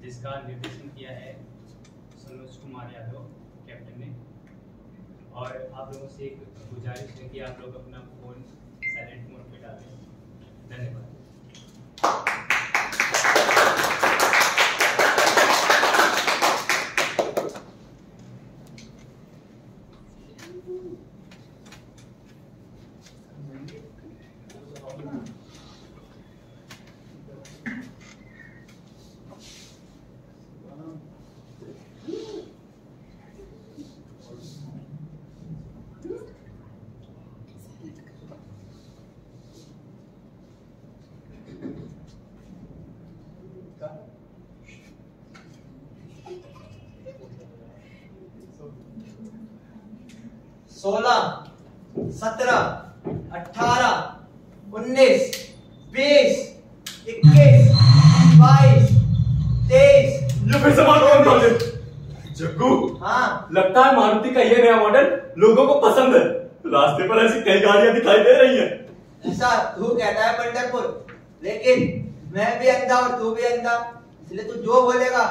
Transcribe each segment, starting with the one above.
जिसका निर्देशन किया है सनोज कुमार यादव कैप्टन ने। और आप लोगों से एक गुजारिश है कि आप लोग अपना फोन साइलेंट मोड पे डालें। धन्यवाद। 16, 17, 18, 19, 20, 21, 22, 23। ये फिर से बात कौन था? जग्गू, हाँ लगता है मारुति का ये नया मॉडल लोगों को पसंद है। रास्ते पर ऐसी कई गाड़ियां दिखाई दे रही हैं। ऐसा तू कहता है पंढरपुर, लेकिन मैं भी अंधा और तू भी अंधा, इसलिए तू जो बोलेगा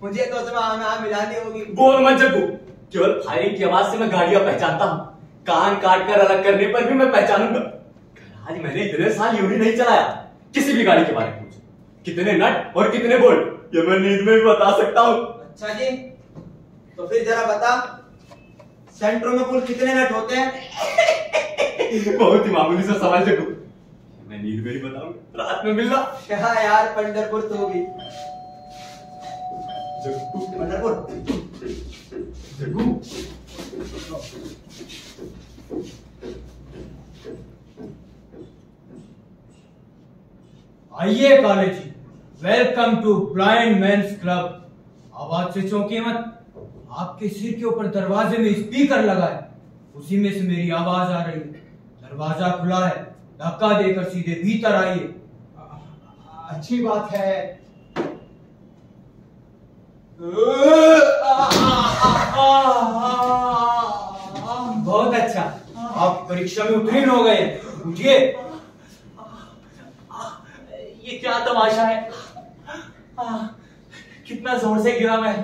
मुझे तो उसमें हाँ मिलानी होगी। बोल मत जग्गू, केवल फायरिंग की आवाज से मैं गाड़ियां पहचानता हूँ। कान काट कर अलग करने पर भी मैं पहचानूंगा। आज मैंने इतने साल यूं ही नहीं चलाया। किसी भी गाड़ी के बारे में पूछो, कितने नट और कितने बोल्ट, ये मैं नींद में भी बता सकता हूँ। अच्छा जी, तो फिर जरा बता, सेंटरों में कुल कितने नट होते हैं? बहुत ही मामूली सा सवाल जग्गू, मैं नींद में ही बताऊंगा। रात में मिलना। क्या यार पंढरपुर तू भी। जग्गू, पंढरपुर जग्गू, आइए Kale ji, welcome to blind men's club. आवाज से चौंकिए मत, आपके सिर के ऊपर दरवाजे में स्पीकर लगा है, उसी में से मेरी आवाज आ रही है। दरवाजा खुला है, धक्का देकर सीधे भीतर आइए। अच्छी बात है। बहुत अच्छा, आप परीक्षा में उत्तीर्ण हो गए। उठिए। ये क्या तमाशा है? कितना जोर से गिरा मैं,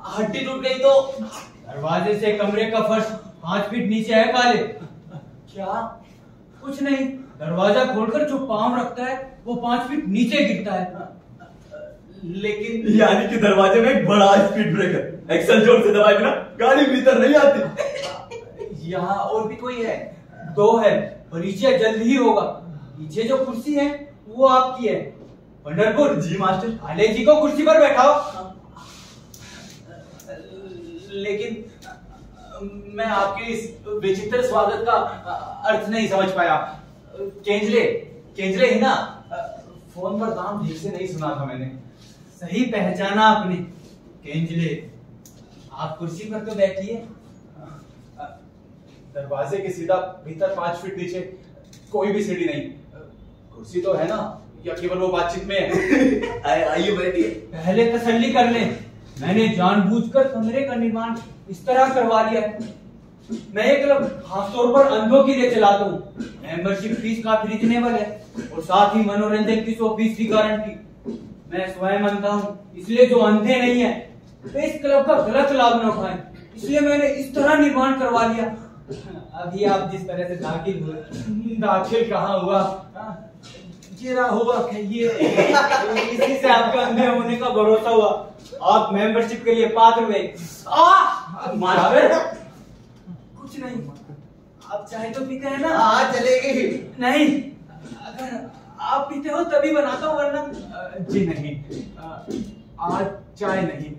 हड्डी टूट गई तो। दरवाजे से कमरे का फर्श 5 फीट नीचे है काले। क्या? कुछ नहीं, दरवाजा खोलकर जो पांव रखता है वो 5 फीट नीचे गिरता है। लेकिन यानी कि दरवाजे में एक बड़ा स्पीड ब्रेकर, एक्सेल जोर से दबाए बिना गाड़ी भीतर नहीं आती। यहाँ और भी कोई है? 2 है, परिचय जल्द ही होगा। पीछे जो कुर्सी है वो आपकी है। पंढरपुर जी मास्टर। काले जी को कुर्सी पर बैठाओ। लेकिन मैं आपके इस विचित्र स्वागत का अर्थ नहीं समझ पाया। केंजले ही ना? फोन पर नाम ठीक से नहीं सुना था मैंने। सही पहचाना आपने, केंजले। आप कुर्सी पर तो बैठिए। दरवाजे के सीधा भीतर 5 फीट नीचे कोई भी सीढ़ी नहीं। कुर्सी तो है ना, या केवल वो बातचीत में है? आइए बैठिए। पहले तसल्ली कर लें, मैंने जानबूझकर कमरे का निर्माण इस तरह करवा लिया है। मैं ये क्लब खासतौर पर अंधों के लिए चलाता हूँ। मेंबरशिप फीस काफी रिजनेबल है और साथ ही मनोरंजन की 100% की गारंटी। मैं स्वयं अंधा हूँ, इसलिए जो अंधे नहीं है वे इस क्लब का गलत लाभ न उठाएं, इसलिए मैंने इस तरह निर्माण करवा लिया। अभी आप जिस तरह से दाखिल हुए, दाखिल कहाँ हुआ? गिरा हुआ कहिए। इसी से आपका अंधे होने का भरोसा हुआ। आप मेंबरशिप के लिए पात्र हुए। कुछ नहीं, आप चाहे तो पीते हैं ना? हाँ चलेगी। नहीं, अगर आप पीते हो तभी बनाता हूँ, वरना जी नहीं, आज चाय नहीं।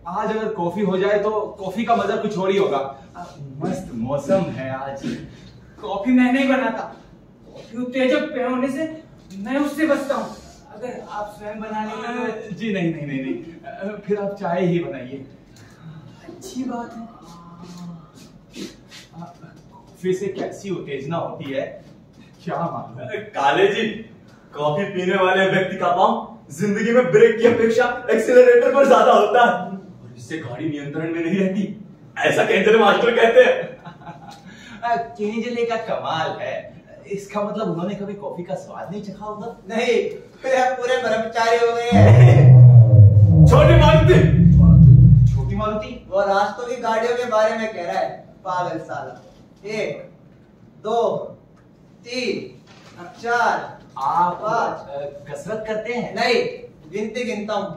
आज अगर कॉफी हो जाए तो कॉफी का मजा कुछ और ही होगा। मस्त मौसम है आज। कॉफी मैं नहीं बनाता। कॉफी उत्तेजक पेय होने से मैं उससे बचता हूँ। अगर आप स्वयं बना लेंगे जी नहीं नहीं नहीं नहीं, फिर आप चाय ही बनाइए। अच्छी बात है। कॉफी से कैसी उत्तेजना होती है क्या मालूम। काले जी, कॉफी पीने वाले व्यक्ति का पांव जिंदगी में ब्रेक की अपेक्षा एक्सीलरेटर पर ज्यादा होता है और इससे गाड़ी नियंत्रण में नहीं रहती, ऐसा केंजले मास्टर कहते हैं। केंजले का कमाल है। इसका मतलब उन्होंने कभी कॉफी का स्वाद नहीं चखा होगा? नहीं, फिर हम पूरे ब्रह्मचारी हो गए हैं। छोटी मारुति। छोटी मारुति? वो रास्तों की गाड़ियों के बारे में कह रहा है, पागल साला। 1 2 3 4 आप 5। कसरत करते हैं? नहीं, गिनती गिनता हूँ।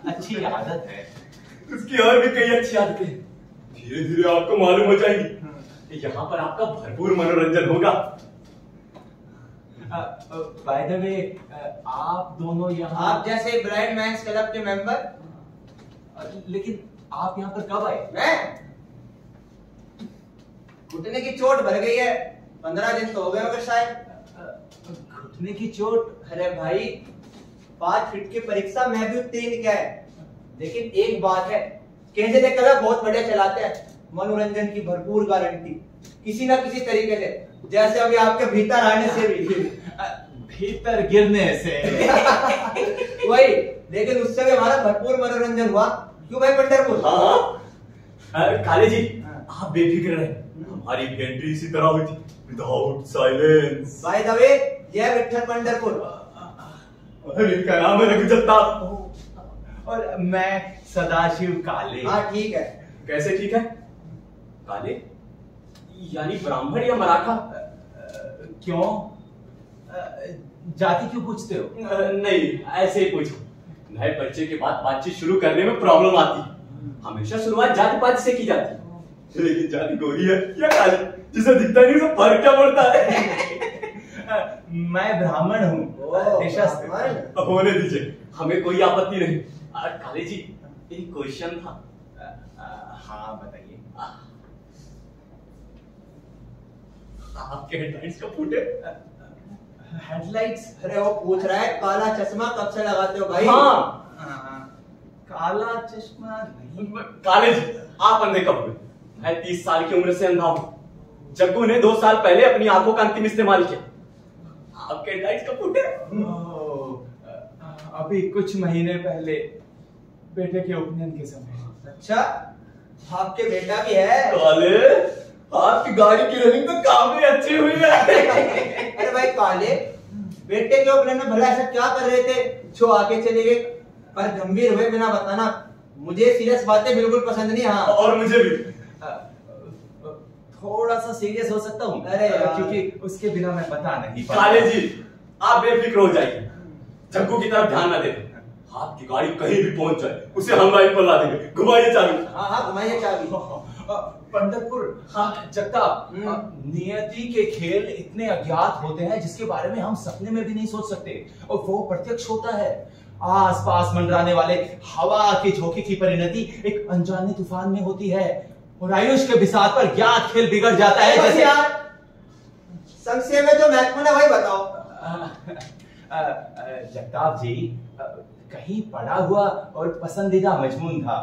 अच्छी आदत है। उसकी और भी कई अच्छी आदतें हैं, धीरे धीरे आपको मालूम हो जाएगी। यहाँ पर आपका भरपूर मनोरंजन होगा। बाय द वे, आप दोनों यहाँ? आप जैसे ब्लाइंड मैन्स क्लब के मेंबर। लेकिन आप यहाँ पर कब आए? मैं घुटने की चोट भर गई है, 15 दिन तो हो गए होंगे शायद। घुटने की चोट? अरे भाई, 5 फीट की परीक्षा मैं भी उत्तीर्ण किया है, लेकिन एक बात है, केंद्रीय क्लब बहुत बढ़िया चलाते हैं, मनोरंजन की भरपूर गारंटी किसी ना किसी तरीके से, जैसे अभी आपके भीतर आने से भी। भीतर गिरने से। वही, लेकिन उससे भी हमारा भरपूर मनोरंजन हुआ। क्यों भाई पंढरपुर? हाँ, काले जी आप बेफिक्र रहे, हमारी एंट्री इसी तरह हुई थी, without silence. By the way, यह विठल पंढरपुर और इनका नाम है रघुजत्ता, और मैं सदाशिव काले। हाँ ठीक है। कैसे ठीक है? काले यानी ब्राह्मण या मराठा? क्यों? जाति क्यों पूछते हो? नहीं, ऐसे ही पूछो। नए परिचय के बाद बातचीत शुरू करने में प्रॉब्लम आती है। हमेशा शुरुआत जाति पाति से की जाती है, लेकिन जाति गोरी है या काली, जिसे दिखता नहीं तो फर्क क्या पड़ता है? मैं ब्राह्मण हूँ, निशस्त्र। होने दीजिए, हमें कोई आपत्ति नहीं। काले जी एक क्वेश्चन था। हाँ बताइए। आपके हेडलाइट्स कब फूटे? हेडलाइट्स? अरे वो पूछ रहा है काला चश्मा कब से लगाते हो भाई? हाँ, काला चश्मा नहीं। काले जी आप अंधे कब हुए? मैं 30 साल की उम्र से अंधा हूँ। जग्गू ने 2 साल पहले अपनी आंखों का अंतिम इस्तेमाल किया। आपके हेडलाइट्स कब फूटे? अभी कुछ महीने पहले, बेटे के उपनयन के समय। अच्छा, आपके बेटा भी है? काले आपकी गाड़ी की रनिंग तो काफी अच्छी हुई है। अरे भाई काले, बेटे के उपनयन में भला ऐसा क्या कर रहे थे जो आगे चले गए? पर गंभीर हुए बिना बताना, मुझे सीरियस बातें बिल्कुल पसंद नहीं। हाँ, और मुझे भी। थोड़ा सा सीरियस हो सकता हूँ, अरे यार। क्योंकि उसके बिना मैं बता नहीं पाता। काले जी आप बेफिक्र हो जाइए, जग्गू की तरफ ध्यान न दें। आपकी गाड़ी कहीं भी पहुंच जाए, उसे हम लाइन पर ला देंगे। घुमाइए चाबी। हाँ हाँ, घुमाइए चाबी। पंढरपुर, जगताप, नियति के खेल इतने अज्ञात होते हैं जिसके बारे में हम सपने में भी नहीं सोच सकते, और वो प्रत्यक्ष होता है। आसपास मंडराने वाले हवा के झोंके की परिणति एक अनजाने तूफान में होती है, और आयुष के बिसात पर ज्ञात खेल बिगड़ जाता है। जैसे यार, संक्षेप में जो महत्वपूर्ण है वही बताओ। जगताप जी, कहीं पढ़ा हुआ और पसंदीदा मजमून था,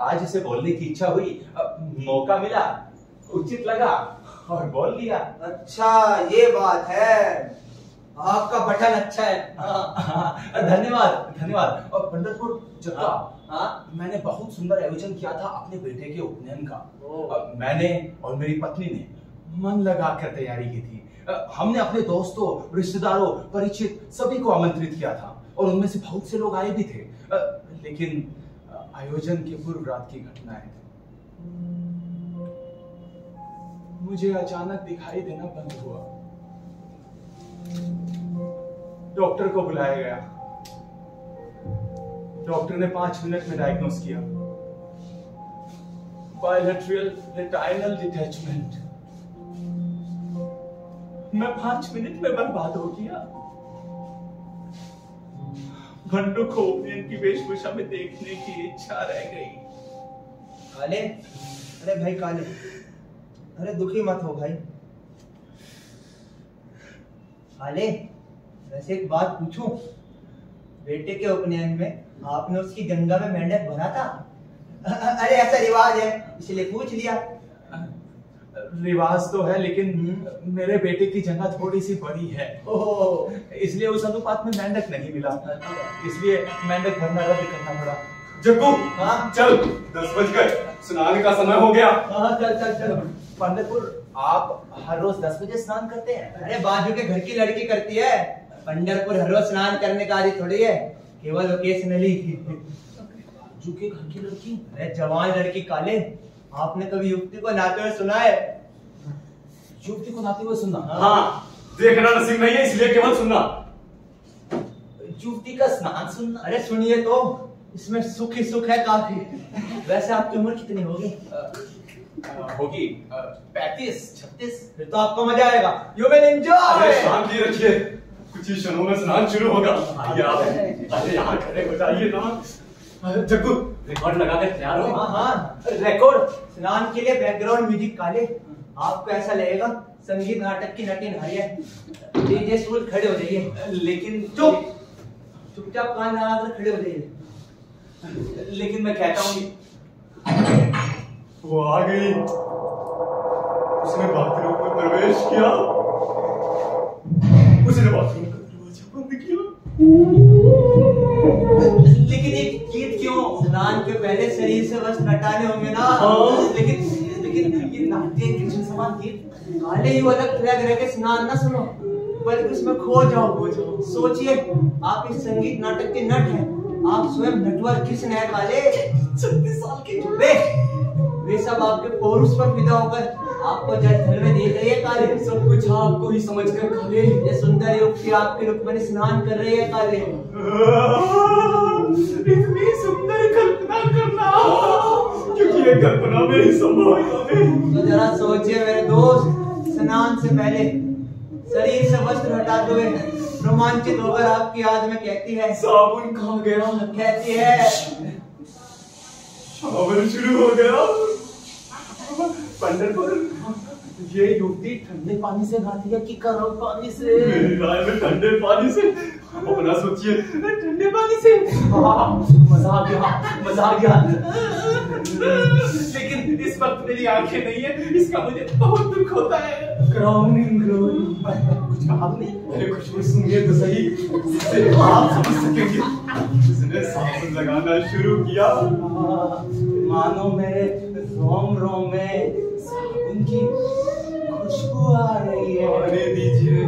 आज उसे बोलने की इच्छा हुई, मौका मिला, उचित लगा और बोल दिया। अच्छा ये बात है, आपका बटन अच्छा है। धन्यवाद धन्यवाद। और पंढरपुर जगताप, हाँ? मैंने बहुत सुंदर आयोजन किया था अपने बेटे के उपनयन का। मैंने और मेरी पत्नी ने मन लगाकर तैयारी की थी। हमने अपने दोस्तों, रिश्तेदारों, परिचित सभी को आमंत्रित किया था, और उनमें से बहुत से लोग आए भी थे। लेकिन आयोजन की पूर्व रात की घटना है, मुझे अचानक दिखाई देना बंद हुआ। डॉक्टर को बुलाया गया। डॉक्टर ने 5 मिनट में डायग्नोस किया, बायलैटरल रेटिनल डिटैचमेंट। मैं 5 मिनट में बर्बाद हो गया। भंडू को उपनयन की वेशभूषा में देखने की इच्छा रह गई। काले, अरे भाई काले, अरे दुखी मत हो भाई। काले, वैसे एक बात पूछूं, बेटे के उपनयन में आपने उसकी गंगा में मेंढक भरा था? अरे ऐसा रिवाज है इसलिए पूछ लिया। रिवाज तो है, लेकिन मेरे बेटे की जगह थोड़ी सी बड़ी है, इसलिए उस अनुपात में मेंढक नहीं मिला, इसलिए मेंढक भरना रद्द करना पड़ा। जग्गू, हाँ? चल 10 बज गए, स्नान का समय हो गया। हाँ चल चल चल। पंढरपुर, आप हर रोज 10 बजे स्नान करते हैं? अरे बाजू के घर की लड़की करती है, पंढरपुर हर रोज स्नान करने का आदि थोड़ी है। केवल ओकेशनली। राजू के घर की लड़की? अरे जवान लड़की काले, आपने कभी युवती को नहाते हुए सुना है? युवती को नहाते हुए सुनना? हाँ, देखना नसीब नहीं है इसलिए केवल सुनना। युवती का स्नान सुनना? अरे सुनिए तो, इसमें सुख ही सुख है काफी। वैसे आपकी उम्र कितनी होगी? होगी 35-36। फिर तो आपको मजा आएगा। You will enjoy. अरे शांति रखिए, कुछ ही क्षणों में स्नान शुरू होगा। आइए आप, अरे यहाँ खड़े हो जाइए ना। जग्गू, रिकॉर्ड लगा के तैयार हो? हाँ हाँ, रिकॉर्ड। स्नान के लिए बैकग्राउंड म्यूजिक काले, आपको ऐसा लगेगा संगीत नाटक की नटी नारी है। डीजे स्टूल खड़े हो जाइए। लेकिन चुपचाप कान लगाकर खड़े हो जाइए। लेकिन मैं कहता हूँ वो आ गई, उसने बाथरूम में प्रवेश किया, उसने बाथरूम का दरवाजा बंद किया। लेकिन ये गीत क्यों? स्नान के पहले शरीर से वस्त्र हटाने होंगे ना। लेकिन ये नाट्य कृष्ण समान गीत काले ही वो अलग ट्रैक रह के स्नान ना सुनो, बल्कि उसमें खो जाओ। सोचिए, आप इस संगीत नाटक के नट हैं, आप स्वयं नटवर कृष्ण है काले। 36 साल के वे सब आपके पौरुष पर फिदा होकर आपको जल में देख रही है काले। सब कुछ आपको ही समझकर काले। ये सुंदर युवती आपके रुक्मणी स्नान कर रही है काले। इतनी सुंदर कल्पना करना, क्योंकि ये कल्पना में ही संभव है। तो जरा सोचिए मेरे दोस्त, स्नान से पहले शरीर से वस्त्र हटाते हुए रोमांचित होकर आपकी याद में कहती है, साबुन कहाँ गया? कहती है, शावर शुरू हो गया। पंढरपुर, ये युवती ठंडे पानी से नहाती है कि गर्म पानी से? मेरी राय में ठंडे पानी से। अपना सोचिए, ठंडे पानी से। मजा आ गया। लेकिन इस वक्त मेरी आंखें नहीं है, इसका मुझे बहुत दुख होता है। ग्राउंडिंग कुछ कहा आपने? अरे खुशबू सुनिए तो सही, जिससे आप समझ सकेंगे। उसने साबुन लगाना शुरू किया। मानो मेरे रोम रोम में साबुन की खुशबू आ रही है। आने दीजिए,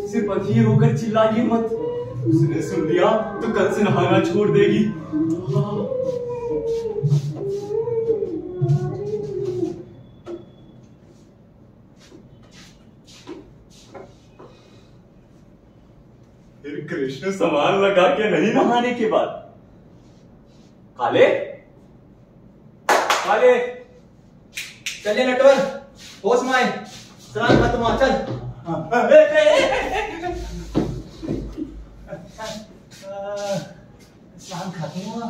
सिर्फ अधीर होकर चिल्लाइए मत। उसने सुन लिया तो कल से नहाना छोड़ देगी। फिर कृष्ण सामान लगा के नहीं नहाने के बाद काले काले चले नटवर, होश में आए, स्नान खत्म हुआ, चल। स्नान खत्म हुआ?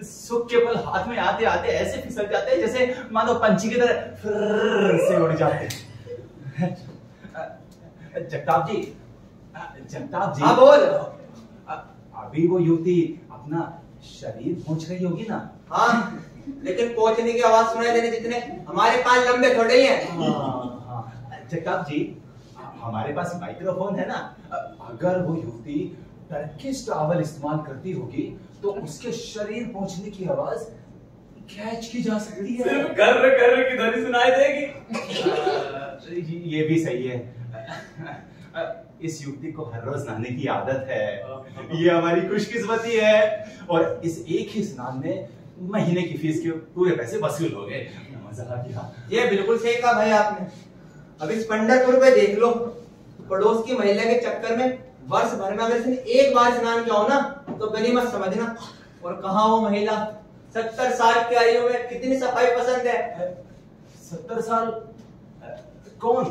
सुख के पल हाथ में आते आते ऐसे फिसल जाते हैं जैसे मानो पंछी की तरह फुर्र से उड़ जाते हैं। जगताप जी, हाँ बोल। अभी वो युवती अपना शरीर पहुंच गई होगी ना? हाँ, लेकिन पहुंचने की आवाज सुनाई देने जितने हमारे कान लंबे थोड़े ही हैं। जगताप जी, हमारे पास माइक्रोफोन है ना, अगर वो युवती टर्किश टॉवल इस्तेमाल करती होगी तो उसके शरीर पहुंचने की आवाज कैच की जा सकती है। सिर्फ कर्र की ध्वनि सुनाई देगी। ये भी सही है। इस युवती को हर रोज नहाने की आदत है, ये हमारी खुशकिस्मती है। और इस एक ही स्नान में महीने की फीस के पूरे पैसे वसूल हो गए। मजा आ गया। ये बिल्कुल सही कहा भाई आपने। अब इस पंढरपुर पे देख लो, पड़ोस की महिला के चक्कर में वर्ष भर में अगर इसने एक बार स्नान किया हो ना तो गनीमत समझना। और कहा वो महिला 70 साल की आयु में कितनी सफाई पसंद है। 70 साल? कौन?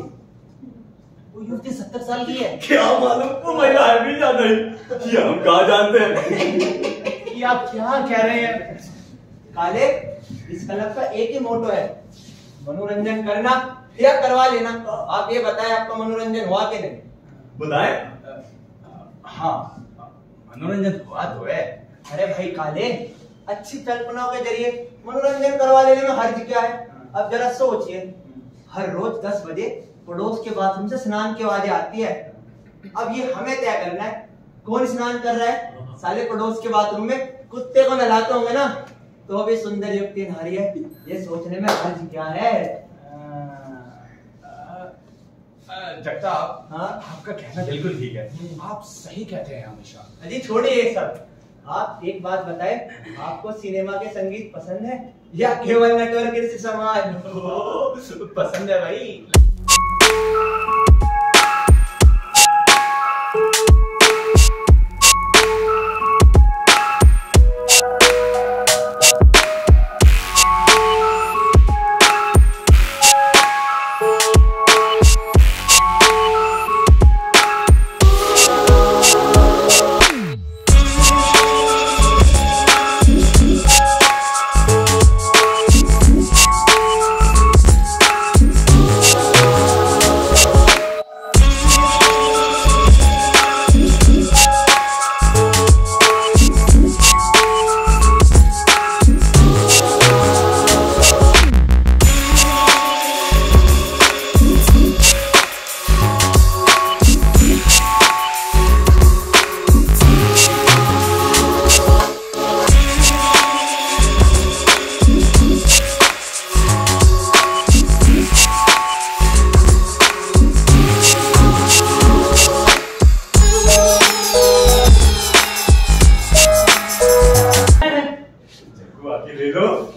वो युवती 70 साल की है? क्या मालूम, वो महिला है भी या नहीं, ये हम कहाँ जानते हैं। ये आप क्या कह रहे हैं? काले, इस क्लब का एक ही मोटो है, मनोरंजन करना या करवा लेना। आप ये बताएं, आपका मनोरंजन हुआ कि नहीं? बताए? हाँ, मनोरंजन हुआ तो है। अरे भाई काले, अच्छी कल्पनाओं के जरिए मनोरंजन करवा लेने में हर्ज क्या है? अब जरा सोचिए, हर रोज 10 बजे पड़ोस के बाथरूम से स्नान की आवाजें आती है। अब ये हमें तय करना है कौन स्नान कर रहा है। साले पड़ोस के बाथरूम में कुत्ते को नहलाते होंगे ना, तो भी सुंदर युवती नहा रही है, ये सोचने में हर्ज क्या है? जगताप, हाँ? आपका कहना बिल्कुल ठीक है। आप सही कहते हैं हमेशा। अजी छोड़िए ये सब। आप एक बात बताएं, आपको सिनेमा के संगीत पसंद है या केवल नेटवर्क से समान? पसंद है भाई।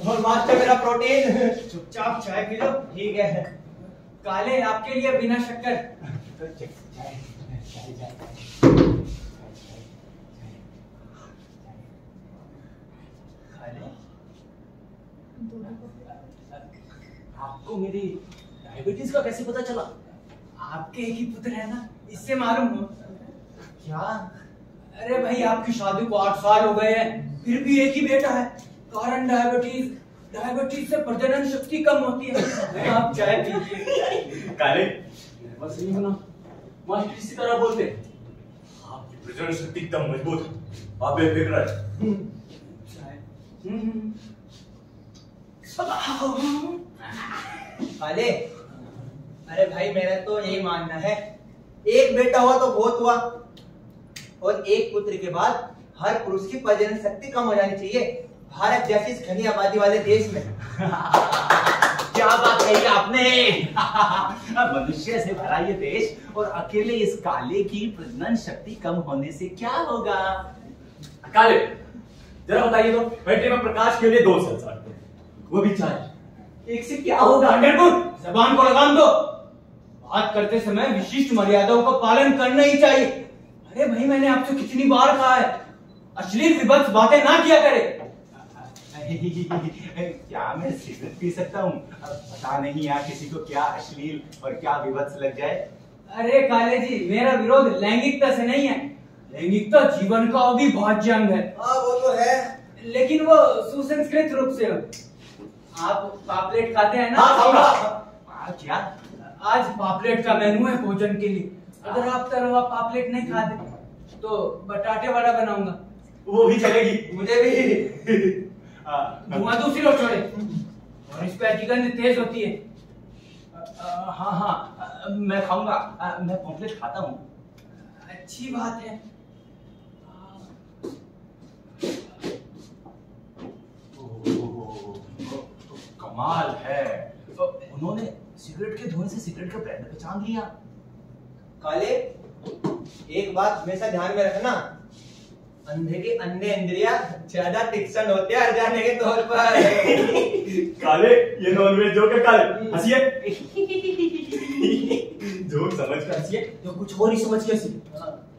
और मास्टर मेरा प्रोटीन। चुपचाप चाय पी लो। ठीक है काले, आपके लिए बिना शक्कर। आपको मेरी डायबिटीज का कैसे पता चला? आपके एक ही पुत्र है ना, इससे मालूम हो। क्या? अरे भाई, आपकी शादी को 8 साल हो गए हैं, फिर भी एक ही बेटा है। कारण डायबिटीज। डायबिटीज से प्रजनन शक्ति कम होती है। आप चाय पीजिए। काले, बस नहीं होना। मास्टर इसी तरह बोलते हैं। आपकी प्रजनन शक्ति एकदम मजबूत है। आप बेफिक्र रहे। चाय। काले, अरे भाई मेरा तो यही मानना है, एक बेटा हुआ तो बहुत हुआ, और एक पुत्र के बाद हर पुरुष की प्रजनन शक्ति कम हो जानी चाहिए, भारत जैसी इस घनी आबादी वाले देश में। क्या बात कही आपने। मनुष्य से भरा ये देश, और अकेले इस काले की प्रजनन शक्ति कम होने से क्या होगा? काले, जरा बताइए तो, बैटरी में प्रकाश के लिए 2 सेल्स आते हैं, वो भी चार्ज। एक से क्या होगा? जबान को लगाम दो। बात करते समय विशिष्ट मर्यादाओं का पालन करना ही चाहिए। अरे भाई, मैंने आपसे कितनी बार कहा है, अश्लील विभत्स बातें ना किया करे। क्या मैं सिगरेट पी सकता हूँ? पता नहीं यार किसी को क्या अश्लील और क्या विभत्स लग जाए। अरे काले जी, मेरा विरोध लैंगिकता से नहीं है। लैंगिकता जीवन का अविभाज्य अंग है। हाँ वो तो है, लेकिन वो सुसंस्कृत रूप से। आप पापलेट खाते हैं ना? हाँ खाऊंगा। क्या? आज पापलेट का मेनू है भोजन के लिए। अगर आप तरह पापलेट नहीं खाते तो बटाटे वाला बनाऊंगा। वो भी चलेगी। मुझे भी। धुआं दूसरी ओर छोड़े, और इस पे गंध तेज होती है। हाँ हाँ, मैं खाऊंगा। मैं पॉम्पलेट खाता हूँ। अच्छी बात है। कमाल है, उन्होंने सिगरेट के धुएं से सिगरेट का ब्रांड पहचान लिया। काले, एक बात हमेशा ध्यान में रखना, अंधे के अन्य इंद्रियां ज्यादा तीक्ष्ण होते हैं अनजाने के तौर पर। काले, ये नॉनवेज जोक है। काले, हंसिए। जोक समझ कर हंसिए, तो कुछ और ही समझ के हंसी।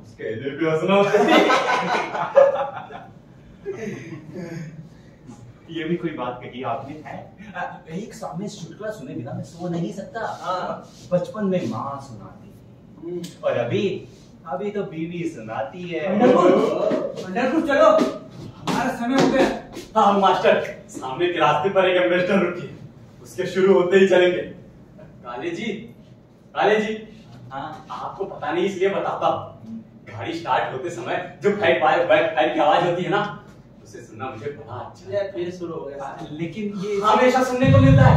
उसके लिए भी हंसना। ये भी कोई बात कही आपने है। एक सामने चुटकुला सुने बिना मैं सो नहीं सकता। बचपन में माँ सुनाती थी, और अभी तो बीवी सुनाती है। पंढरपुर चलो, हमारा समय हो गया। हाँ मास्टर, सामने के रास्ते पर एक एम्बेसडर रुकी, उसके शुरू होते ही चलेंगे। काले जी, काले जी। हाँ, आपको पता नहीं इसलिए बताता हूँ। गाड़ी स्टार्ट होते समय जो बैक फायर की आवाज होती है ना, उसे सुनना मुझे बड़ा अच्छा है। फिर शुरू हो गया। लेकिन ये हमेशा सुनने को मिलता है।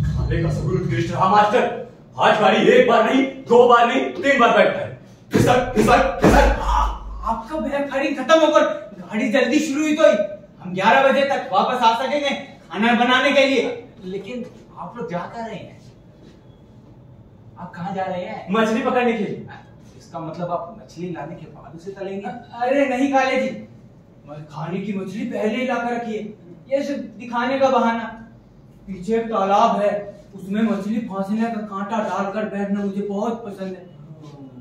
काले का सबूत उत्कृष्ट रहा मास्टर। आज गाड़ी 1 बार नहीं, 2 बार नहीं, 3 बार बैक फायर। फिसक फिसक फिसक। आपका बैक फायरिंग खत्म होकर गाड़ी जल्दी शुरू हुई तो ही हम 11 बजे तक वापस आ सकेंगे खाना बनाने के लिए। लेकिन आप लोग जा कर रहे हैं? आप कहाँ जा रहे हैं? मछली पकड़ने के लिए। इसका मतलब आप मछली लाने के बाद उसे तलेंगे? अरे नहीं काले जी, खाने की मछली पहले ही लाकर रखी है, ये सिर्फ दिखाने का बहाना। पीछे एक तालाब है, उसमें मछली फांसने का कांटा डालकर बैठना मुझे बहुत पसंद है।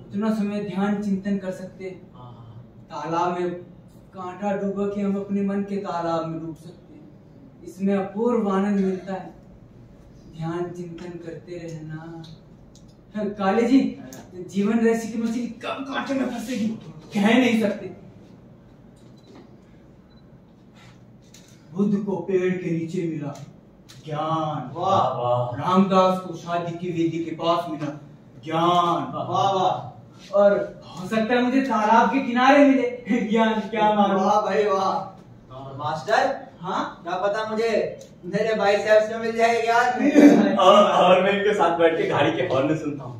इतना समय ध्यान चिंतन कर सकते हैं। तालाब में कांटा डूबा के हम अपने मन के तालाब में डूब सकते हैं। इसमें अपूर्व आनंद मिलता है। ध्यान चिंतन करते रहना। काले जी, जीवन रैसी की मछली कब कांटे में फंसेगी कह नहीं सकते। बुद्ध को पेड़ के नीचे मिला ज्ञान, वाह वाह। रामदास को शादी की वेदी के पास मिला ज्ञान, वाह वाह। और हो सकता है मुझे तालाब के किनारे मिले ज्ञान। क्या मालूम। वाह भाई वाह। मास्टर, हाँ क्या पता मुझे मेरे भाई साहब से मिल जाए ज्ञान। और मैं इनके साथ बैठ के गाड़ी के हॉर्न सुनता हूँ।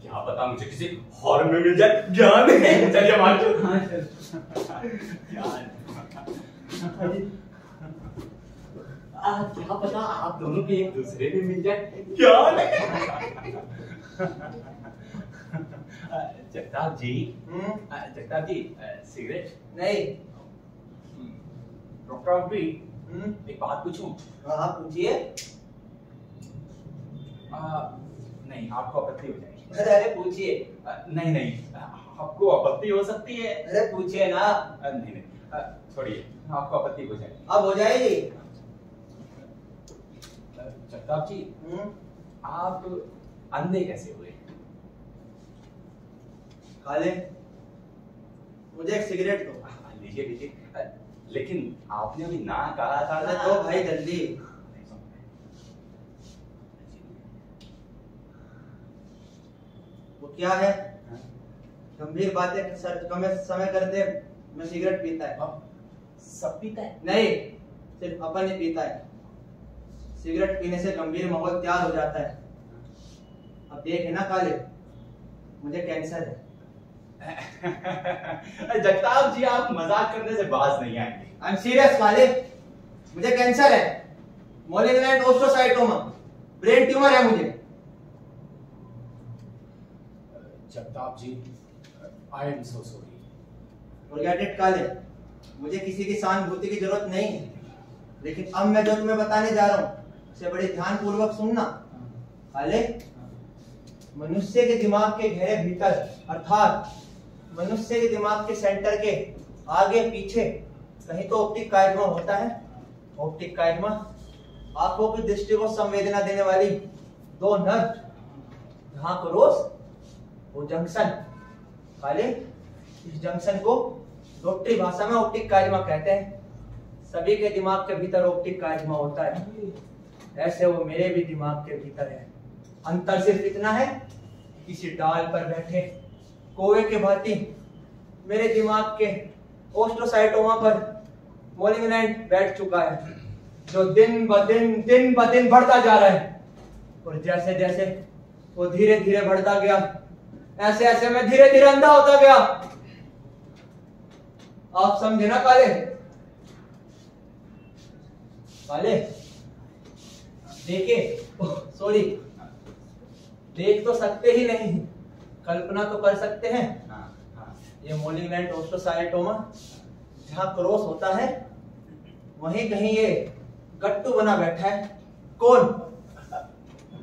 क्या पता मुझे किसी हॉर्न में मिल जाए ज्ञान। चलिए मार्चो। हाँ चल। ज्ञान। क्या पता आप दोनों के एक दूसरे में मिल जाए ज्ञान। जगताप जी, जगताप जी, सिगरेट? नहीं। डॉक्टर भी एक बात पूछूं? हाँ पूछिए। नहीं, आपको आपत्ति हो जाएगी। अरे पूछिए। नहीं नहीं, आपको आपत्ति हो सकती है। अरे पूछिए ना। नहीं नहीं, छोड़िए, आपको आपत्ति हो जाएगी। अब हो जाएगी। जगताप जी, आप अंधे कैसे हुए? खाले, मुझे एक सिगरेट दो। लीजिए लीजिए, लेकिन आपने अभी ना कहा था। अरे दो भाई जल्दी। वो क्या है, गंभीर बातें समय करते मैं सिगरेट पीता है। सब पीता है? नहीं, सिर्फ अपन ही पीता है। सिगरेट पीने से गंभीर माहौल तैयार हो जाता है। अब देख है ना काले, मुझे कैंसर है। जगताप जी, आप मजाक करने से बाज नहीं आएंगे। आई एम सीरियस काले, मुझे कैंसर है। मोलिग्नेंट ओस्ट्रोसाइटोमा, ब्रेन ट्यूमर है मुझे। Jagtap ji, I am so sorry. Forget it Kale, मुझे किसी की सहानुभूति की जरूरत नहीं है। लेकिन अब मैं जो तुम्हें बताने जा रहा हूँ उसे बड़े ध्यान पूर्वक सुनना। काले, मनुष्य के दिमाग के गहरे भीतर, अर्थात मनुष्य के दिमाग के सेंटर के आगे पीछे कहीं तो ऑप्टिक काइरमा होता है। ऑप्टिक काइरमा आंखों की दृष्टि को संवेदना देने वाली दो नर्व, जहां क्रोस वो जंक्शन। काले, इस जंक्शन को डॉक्टरी भाषा में ऑप्टिक काइरमा कहते हैं। सभी के दिमाग के भीतर ऑप्टिक काइरमा होता है, ऐसे वो मेरे भी दिमाग के भीतर है। अंतर सिर्फ इतना है, किसी डाल पर बैठे कोवे के भांति मेरे दिमाग के ओस्ट्रोसाइटोमा पर मोलिग्नेंट बैठ चुका है, जो दिन ब दिन बढ़ता जा रहा है। और जैसे जैसे वो धीरे धीरे बढ़ता गया, ऐसे ऐसे मैं धीरे धीरे अंधा होता गया। आप समझे ना काले? काले देखिए, सॉरी, देख तो सकते ही नहीं, कल्पना तो कर सकते हैं। ये मोलिग्नेंट ओस्ट्रोसाइटोमा जहां क्रॉस होता है वहीं कहीं ये गट्टू बना बैठा है। कौन?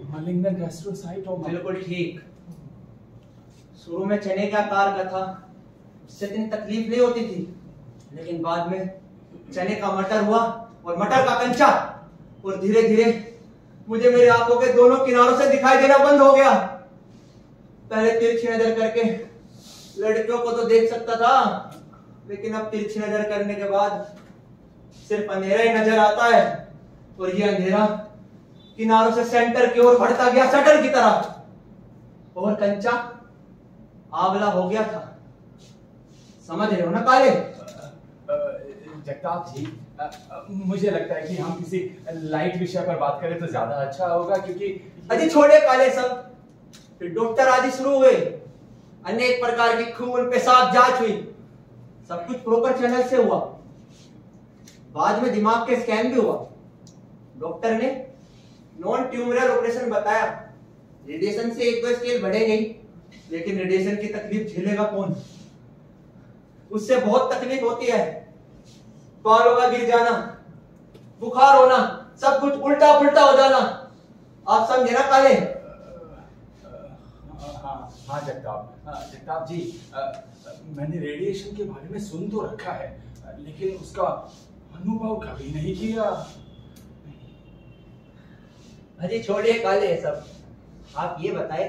मालिग्नेंट ओस्ट्रोसाइटोमा। बिल्कुल ठीक। शुरू में चने के आकार का था, उससे इतनी तकलीफ नहीं होती थी, लेकिन बाद में चने का मटर हुआ और मटर का कंचा, और धीरे धीरे मुझे मेरी आंखों के दोनों किनारों से दिखाई देना बंद हो गया। पहले तिरछी नजर करके लड़कियों को तो देख सकता था, लेकिन अब तिरछी नजर करने के बाद सिर्फ अंधेरा ही नजर आता है। और ये अंधेरा किनारों से सेंटर की ओर बढ़ता गया, शटर की तरह। और कंचा आंवला हो गया था। समझ रहे हो ना काले? जगताप जी, मुझे लगता है कि हम किसी लाइट विषय पर बात करें तो ज्यादा अच्छा होगा, क्योंकि अजी छोड़े काले सब। फिर डॉक्टर आदि शुरू हुए, अनेक प्रकार की खून पेशाब जांच हुई, सब कुछ प्रॉपर चैनल से हुआ। बाद में दिमाग के स्कैन भी हुआ। डॉक्टर ने नॉन ट्यूमरल ऑपरेशन बताया। रेडिएशन से एक दो स्केल बढ़ेगी, लेकिन रेडिएशन की तकलीफ झेलेगा कौन? उससे बहुत तकलीफ होती है। बालों का गिर जाना, बुखार होना, सब कुछ उल्टा पुल्टा हो जाना। आप समझे ना काले? हाँ जगताप जी, मैंने रेडिएशन के बारे में सुन तो रखा है, लेकिन उसका अनुभव कभी नहीं किया। अरे छोड़िए काले ये सब। आप ये बताए,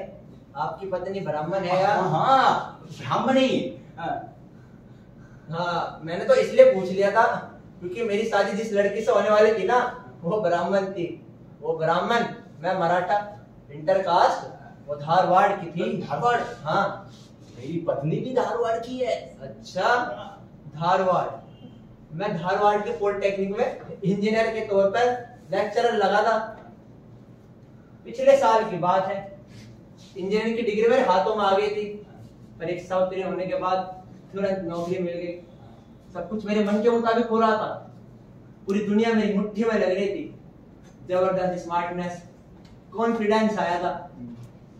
आपकी पत्नी ब्राह्मण है या? हाँ, ब्राह्मण ही। हाँ, मैंने तो इसलिए पूछ लिया था क्योंकि मेरी शादी जिस लड़की से होने वाली थी ना, वो ब्राह्मण थी। वो ब्राह्मण, मैं मराठा, इंटरकास्ट, वो धारवाड़ की थी। धारवाड़? हाँ, मेरी पत्नी भी धारवाड़ की है। अच्छा, धारवाड़। मैं धारवाड़ के पॉलिटेक्निक में इंजीनियर के तौर पर लेक्चरर लगा था। पिछले साल की बात है। इंजीनियरिंग की डिग्री मेरे हाथों में आ गई थी। परीक्षा उत्तीर्ण होने के बाद तुरंत नौकरी मिल गई। सब कुछ मेरे मन के मुताबिक हो रहा था। पूरी दुनिया मेरी मुट्ठी में लग रही थी। जबरदस्त स्मार्टनेस, कॉन्फिडेंस आया था।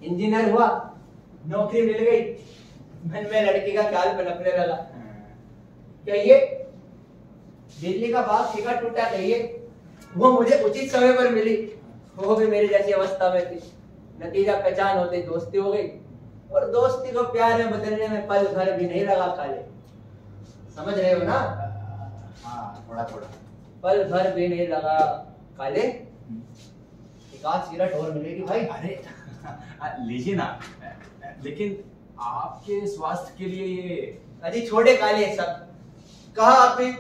इंजीनियर हुआ, नौकरी मिल गई, मन में लड़की का ख्याल पनपने लगा। कहिए बिजली का बाग ठेका टूटा, कहिए वो मुझे उचित समय पर मिली। वो भी मेरी जैसी अवस्था में थी। नतीजा पहचान होते दोस्ती हो गई, और दोस्ती को प्यार में बदलने में पल भर भी नहीं लगा काले। समझ रहे हो ना? हाँ, थोड़ा थोड़ा। पल भर भी नहीं लगा काले। एक आध सिगरेट और मिलेगी भाई। अरे लीजिए ना, लेकिन आपके स्वास्थ्य के लिए ये। अरे छोड़े काले सब। कहा आपने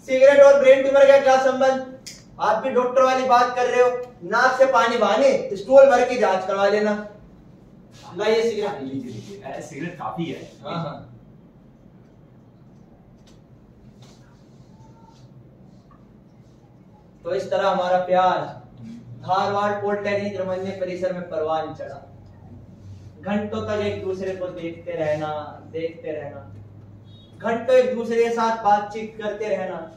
सिगरेट और ब्रेन ट्यूमर का क्या संबंध? आप भी डॉक्टर वाली बात कर रहे हो। नाक से पानी बहाने स्टूल भर की जांच करवा लेना। लाइए सिगरेट। लीजिए, सिगरेट काफी है। हाँ हाँ। तो इस तरह हमारा प्यार धारवाड़ पॉलिटेक्निक रमन्य परिसर में परवान चढ़ा। घंटों तक एक दूसरे को देखते रहना, घंटों एक दूसरे के साथ बातचीत करते रहना।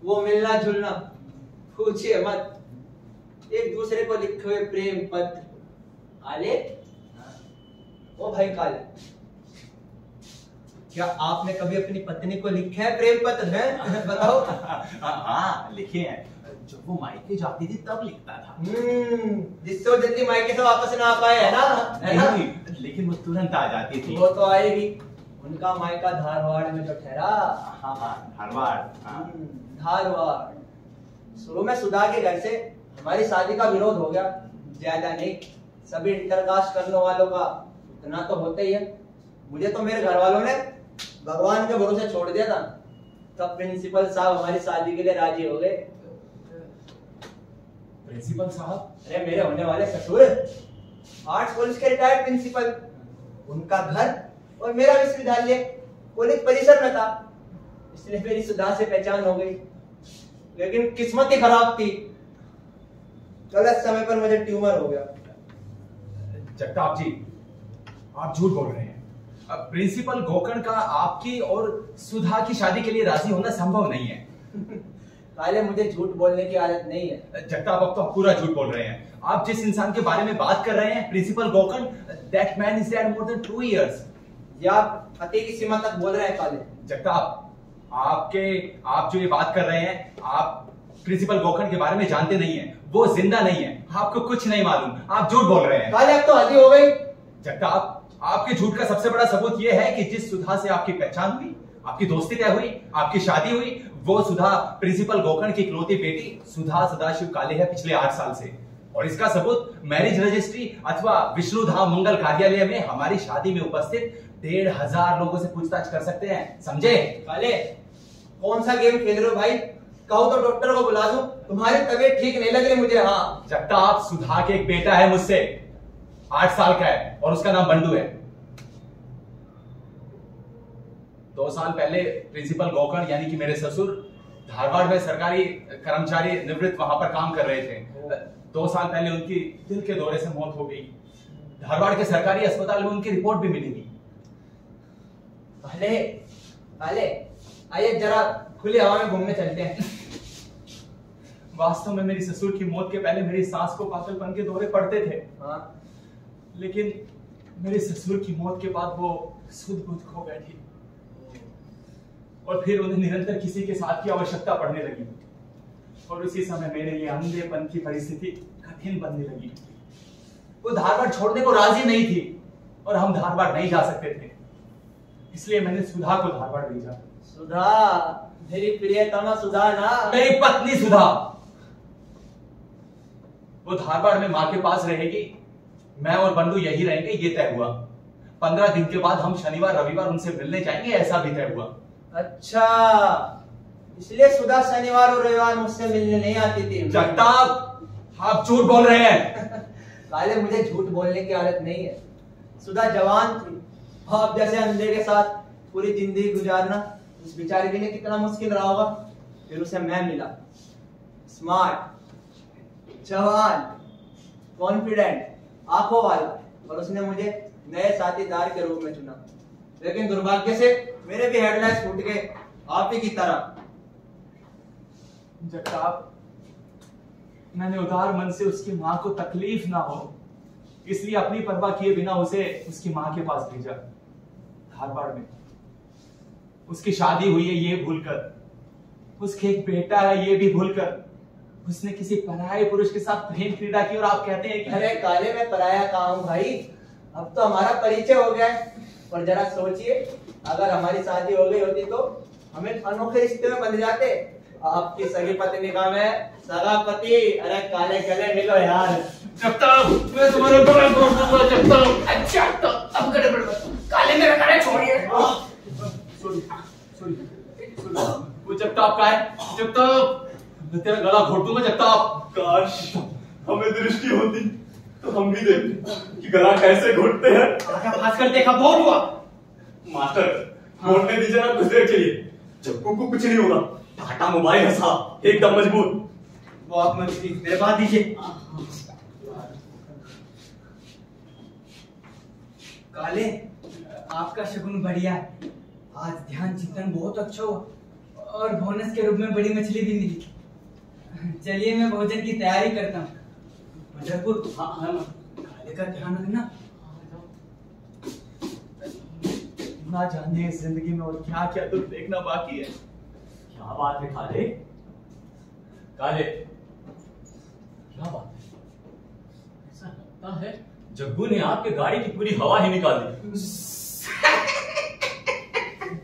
वो मिलना जुलना पूछिए मत। एक दूसरे को लिखे हुए प्रेम पत्र। काले, ओ भाई काले, क्या आपने कभी अपनी पत्नी को लिखा है प्रेम पत्र? है बताओ। हाँ, लिखे हैं। जब वो मायके जाती थी तब लिखता था। जिससे वो जल्दी मायके से वापस ना आ पाए, है ना? नहीं, लेकिन वो तुरंत आ जाती थी। वो तो आएगी। उनका मायका धारवाड़ में तो ठहरा। हाँ, धारवाड़। धारवाड़। शुरू में सुधा के घर से हमारी शादी का विरोध हो गया। ज्यादा नहीं, सभी इंटरकास्ट करने वालों का इतना तो होता ही है। मुझे तो मेरे घर वालों ने भगवान के भरोसे छोड़ दिया था। तब प्रिंसिपल साहब हमारी शादी के लिए राजी हो गए। प्रिंसिपल साहब? अरे मेरे होने वाले ससुर, आर्ट्स कॉलेज के रिटायर्ड प्रिंसिपल। उनका घर और मेरा विश्वविद्यालय कॉलेज परिसर में था, इसलिए मेरी सुधा से पहचान हो गई। लेकिन किस्मत ही खराब थी। गलत समय पर मुझे ट्यूमर हो गया। जगताप जी, आप झूठ बोल रहे हैं। अब प्रिंसिपल गोकर्ण का आपकी और सुधा की शादी के लिए राजी होना संभव नहीं है। काले, मुझे झूठ बोलने की आदत नहीं है। जगताप, अब तो आप पूरा झूठ बोल रहे हैं। आप जिस इंसान के बारे में बात कर रहे हैं, principal Gokarn, that man is dead more than 2 years। या आप अति की सीमा तक बोल रहे हैं काले। जगताप, आप जो ये बात कर रहे हैं, आप प्रिंसिपल गोकर्ण के बारे में जानते नहीं हैं। वो जिंदा नहीं है, आपको कुछ नहीं मालूम। आप झूठ बोल रहे हैं। काले, अब तो हद ही हो गई। जगताप, आपके झूठ का सबसे बड़ा सबूत यह है कि जिस सुधा से आपकी पहचान हुई, आपकी दोस्ती तय हुई, आपकी शादी हुई, वो सुधा प्रिंसिपल गोकर्ण की इकलौती बेटी सुधा सदाशिव काले है पिछले 8 साल से। और इसका सबूत मैरिज रजिस्ट्री अथवा विष्णु धाम मंगल कार्यालय में हमारी शादी में उपस्थित 1,500 लोगों से पूछताछ कर सकते हैं। समझे? काले, कौन सा गेम खेल रहे हो भाई? कहो तो डॉक्टर को बुला दूं। तुम्हारी तबीयत ठीक नहीं लग रही मुझे। हाँ, जगताप, सुधा के एक बेटा है मुझसे, 8 साल का है, और उसका नाम बंडू है। 2 साल पहले प्रिंसिपल गोकर्ण यानी कि मेरे ससुर धारवाड़ में सरकारी कर्मचारी निवृत्त वहां पर काम कर रहे थे। 2 साल पहले उनकी दिल के दौरे से मौत हो गई। धारवाड़ के सरकारी अस्पताल में उनकी रिपोर्ट भी मिलेगी। काले, काले, आइए जरा खुली हवा में घूमने चलते हैं। वास्तव में मेरी ससुर की मौत के पहले मेरी सास को पागलपन के दौरे पड़ते थे। हाँ। लेकिन मेरे ससुर की मौत के बाद वो सुध बुध खो बैठी और फिर उन्हें निरंतर किसी के साथ की आवश्यकता पड़ने लगी और उसी समय मेरे लिए अंधेपन की परिस्थिति कठिन बनने लगी। वो धारवाड़ छोड़ने को राजी नहीं थी और हम धारवाड़ नहीं जा सकते थे, इसलिए मैंने सुधा को धारवाड़ भेजा। सुधा, मेरी प्रियतमा सुधा ना? मेरी पत्नी सुधा। वो धारवाड़ में माँ के पास रहेगी, मैं और बंडू यही रहेंगे, ये तय हुआ। 15 दिन के बाद हम शनिवार रविवार उनसे मिलने जाएंगे, ऐसा भी तय हुआ। अच्छा, इसलिए सुधा शनिवार और रविवार मुझसे मिलने नहीं आती थी। जगताप, आप झूठ बोल रहे हैं। काले, मुझे झूठ बोलने की आदत नहीं है। सुधा जवान थी, आप जैसे अंधे के साथ पूरी जिंदगी गुजारना उस बेचारे के लिए कितना मुश्किल रहा होगा। फिर उसे मैं मिला, स्मार्ट, जवान, कॉन्फिडेंट, आंखों वाला, और उसने मुझे नए साथीदार के रूप में चुना। लेकिन दुर्भाग्य से मेरे भी हेडलाइट्स फूट गए, आप ही की तरह। जगताप, मैंने उदार मन से उसकी माँ को तकलीफ ना हो इसलिए अपनी परवाह किए बिना उसे उसकी माँ के पास भेजा धारवाड़ में। उसकी शादी हुई है ये भूलकर, उसके एक बेटा है ये भी भूलकर, उसने किसी पराये पुरुष के साथ प्रेम क्रीड़ा की और आप कहते हैं कि अरे काले, मैं पराया कहाँ हूँ भाई, अब तो हमारा परिचय हो गया है। और जरा सोचिए, अगर हमारी शादी हो गई होती तो हमें अनोखे रिश्ते में बंध जाते। आपकी सगी पत्नी का मैं सगा पति। अरे काले, गले मिलो यार। जगताप, मैं तुम्हारे गले छोड़ दूंगा जगताप। अच्छा तो अब गले बढ़ काले, मेरा गले छोड़िए। सॉरी वो जगताप का है। जगताप, मैं तेरा गला घोट दूंगा जगताप। काश हमें दृष्टि होती तो हम भी देखते कि गला कैसे घोटते हैं। खास कर देखा, बहुत हुआ। मास्टर, घोटने दीजिए ना कुछ देर के लिए। जग्गू को कुछ नहीं होगा। टाटा मोबाइल है साहब, एकदम मजबूत। वो आप मेरे बात दीजिए। काले, आपका शगुन बढ़िया है। आज ध्यान चिंतन बहुत अच्छा हुआ और बोनस के रूप में बड़ी मछली भी मिली। चलिए मैं भोजन की तैयारी करता हूँ। मजरपुर, काले का ध्यान रखना। ना जाने इस जिंदगी में और क्या क्या दुख देखना बाकी है। क्या बात है काले? काले, क्या बात है? ऐसा लगता है जग्गू ने आपके गाड़ी की पूरी हवा ही निकाल दी।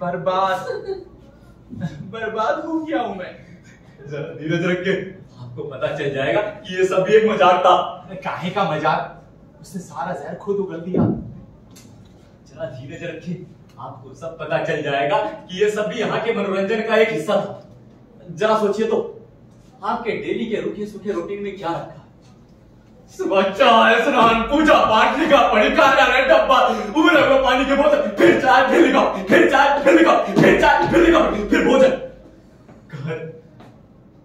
बर्बाद हो गया हूं मैं। जरा धीरज रख के, आपको पता चल जाएगा कि ये सब भी एक मजाक था। काहे का मजाक? उसने सारा जहर खुद उगल दिया। जरा धीरज रखिए, आपको सब पता चल जाएगा कि ये सब भी यहाँ के मनोरंजन का एक हिस्सा था। जरा सोचिए तो, आपके डेली के रुके सूखे रूटीन में क्या रखा? सुबह चाय, स्नान, पूजा पाठ, लिखा पढ़ी, कार्यालय, डब्बा, उबले हुए पानी की बोतल, फिर चाय, फिर लिखा, फिर चाय, फिर लिखा, फिर चाय, फिर लिखा, फिर भोजन, घर।